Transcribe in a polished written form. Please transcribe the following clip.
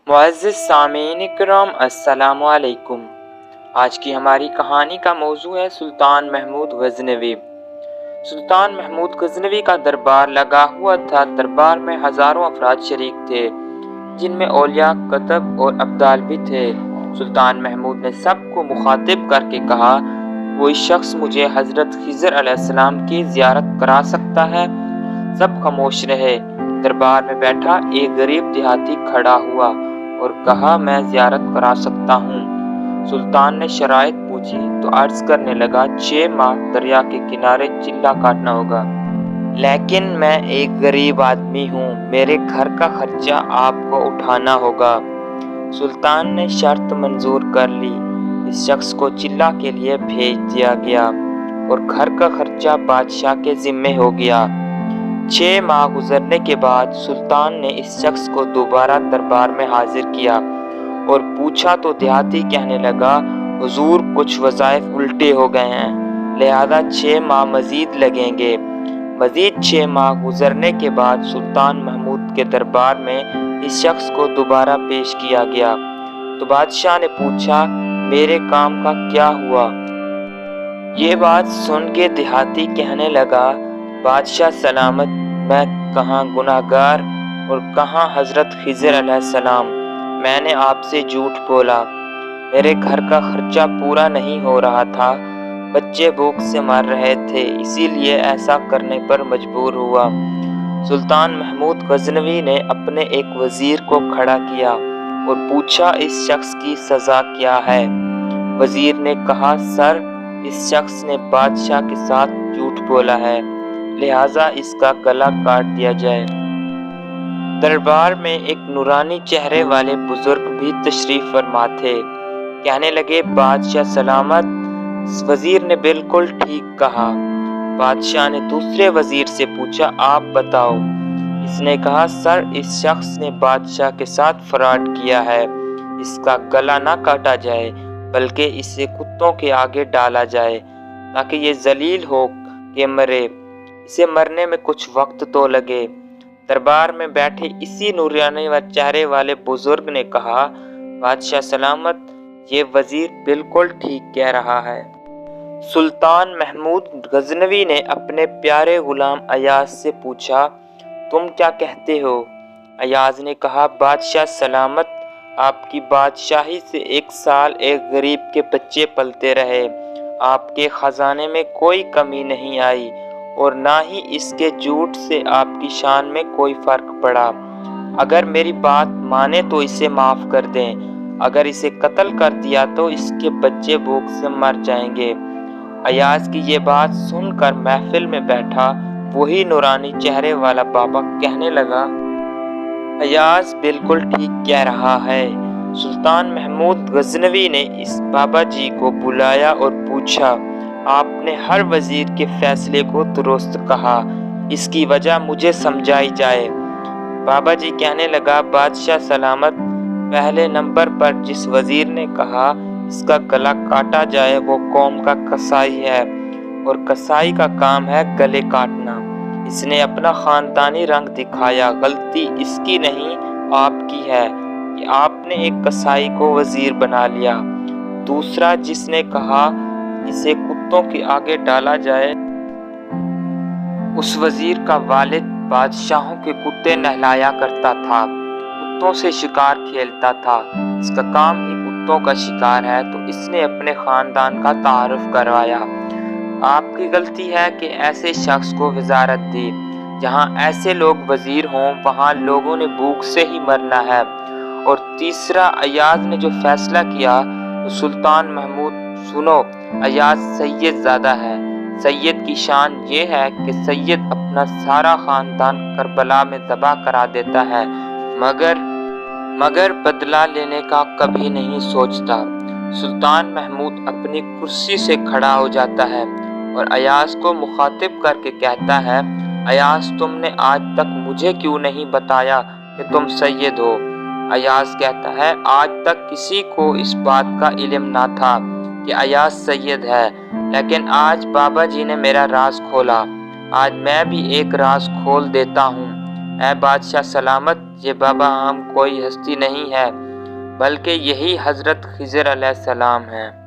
मुअज़्ज़िज़ सामीन इकराम अस्सलामु अलैकुम। आज की हमारी कहानी का मौजू है सुल्तान महमूद गज़नवी। सुल्तान महमूद गज़नवी का दरबार लगा हुआ था। दरबार में हज़ारों अफराद शरीक थे, जिनमें औलिया, कुतुब और अब्दाल भी थे। सुल्तान महमूद ने सबको मुखातिब करके कहा, कोई शख्स मुझे हज़रत खिज़र अलैहिस्सलाम की ज़ियारत करा सकता है? सब खामोश रहे। दरबार में बैठा एक गरीब देहाती खड़ा हुआ और कहा, मैं ज़ियारत करा सकता हूँ। सुल्तान ने शराइत पूछी तो अर्ज करने लगा, 6 माह दरिया के किनारे चिल्ला काटना होगा, लेकिन मैं एक गरीब आदमी हूँ, मेरे घर का खर्चा आपको उठाना होगा। सुल्तान ने शर्त मंजूर कर ली। इस शख्स को चिल्ला के लिए भेज दिया गया और घर का खर्चा बादशाह के जिम्मे हो गया। 6 माह गुजरने के बाद सुल्तान ने इस शख्स को दोबारा दरबार में हाजिर किया और पूछा तो देहाती कहने लगा, हुजूर कुछ वज़ाइफ उल्टे हो गए हैं, लिहाजा 6 माह मजीद लगेंगे। मजीद 6 माह गुजरने के बाद सुल्तान महमूद के दरबार में इस शख्स को दोबारा पेश किया गया तो बादशाह ने पूछा, मेरे काम का क्या हुआ? ये बात सुन के देहाती कहने लगा, बादशाह सलामत, मैं कहाँ गुनाहगार और कहाँ हज़रत खिज़र अलैहिस्सलाम। मैंने आपसे झूठ बोला, मेरे घर का खर्चा पूरा नहीं हो रहा था, बच्चे भूख से मर रहे थे, इसीलिए ऐसा करने पर मजबूर हुआ। सुल्तान महमूद गज़नवी ने अपने एक वज़ीर को खड़ा किया और पूछा, इस शख्स की सज़ा क्या है? वज़ीर ने कहा, सर, इस शख्स ने बादशाह के साथ झूठ बोला है, लिहाजा इसका गला काट दिया जाए। दरबार में एक नूरानी चेहरे वाले बुजुर्ग भी तशरीफ फरमा थे। कहने लगे, बादशाह सलामत, वजीर ने बिल्कुल ठीक कहा। बादशाह ने दूसरे वजीर से पूछा, आप बताओ। इसने कहा, सर, इस शख्स ने बादशाह के साथ फ्रॉड किया है, इसका गला ना काटा जाए बल्कि इसे कुत्तों के आगे डाला जाए ताकि ये जलील हो के मरे। इसे मरने में कुछ वक्त तो लगे। दरबार में बैठे इसी नूरानी व चेहरे वाले बुजुर्ग ने कहा, बादशाह सलामत, ये वजीर बिल्कुल ठीक कह रहा है। सुल्तान महमूद गज़नवी ने अपने प्यारे गुलाम अयाज से पूछा, तुम क्या कहते हो? अयाज ने कहा, बादशाह सलामत, आपकी बादशाही से 1 साल एक गरीब के बच्चे पलते रहे, आपके खजाने में कोई कमी नहीं आई और ना ही इसके झूठ से आपकी शान में कोई फर्क पड़ा। अगर मेरी बात माने तो इसे माफ कर दें, अगर इसे कत्ल कर दिया तो इसके बच्चे भूख से मर जाएंगे। अयाज की ये बात सुनकर महफिल में बैठा वही नूरानी चेहरे वाला बाबा कहने लगा, अयाज बिल्कुल ठीक कह रहा है। सुल्तान महमूद गज़नवी ने इस बाबा जी को बुलाया और पूछा, आपने हर वजीर के फैसले को दुरुस्त कहा, इसकी वजह मुझे समझाई जाए। बाबा जी कहने लगा, बादशाह सलामत, पहले नंबर पर जिस वजीर ने कहा इसका गला काटा जाए वो कौम का कसाई है और कसाई का काम है गले काटना। इसने अपना खानदानी रंग दिखाया, गलती इसकी नहीं आपकी है कि आपने एक कसाई को वजीर बना लिया। दूसरा जिसने कहा इसे कुत्तों के आगे डाला जाए, उस वजीर का वालिद बादशाहों के कुत्ते नहलाया करता था, कुत्तों से शिकार खेलता था, इसका काम ही कुत्तों का शिकार है, तो इसने अपने खानदान का तारुफ करवाया। आपकी गलती है कि ऐसे शख्स को वजारत दी। जहां ऐसे लोग वजीर हों वहां लोगों ने भूख से ही मरना है। और तीसरा, अयाज ने जो फैसला किया तो सुल्तान महमूद सुनो, अयाज सैयद ज़्यादा है। सैयद की शान ये है कि सैयद अपना सारा खानदान करबला में ज़बह करा देता है, मगर बदला लेने का कभी नहीं सोचता। सुल्तान महमूद अपनी कुर्सी से खड़ा हो जाता है और अयाज को मुखातिब करके कहता है, अयाज, तुमने आज तक मुझे क्यों नहीं बताया कि तुम सैयद हो? अयाज कहता है, आज तक किसी को इस बात का इल्म ना था कि अयाज सैयद है, लेकिन आज बाबा जी ने मेरा राज खोला। आज मैं भी एक राज खोल देता हूँ। اے بادشاہ سلامت، یہ بابا عام کوئی ہستی نہیں ہے بلکہ یہی حضرت خضر علیہ السلام ہیں۔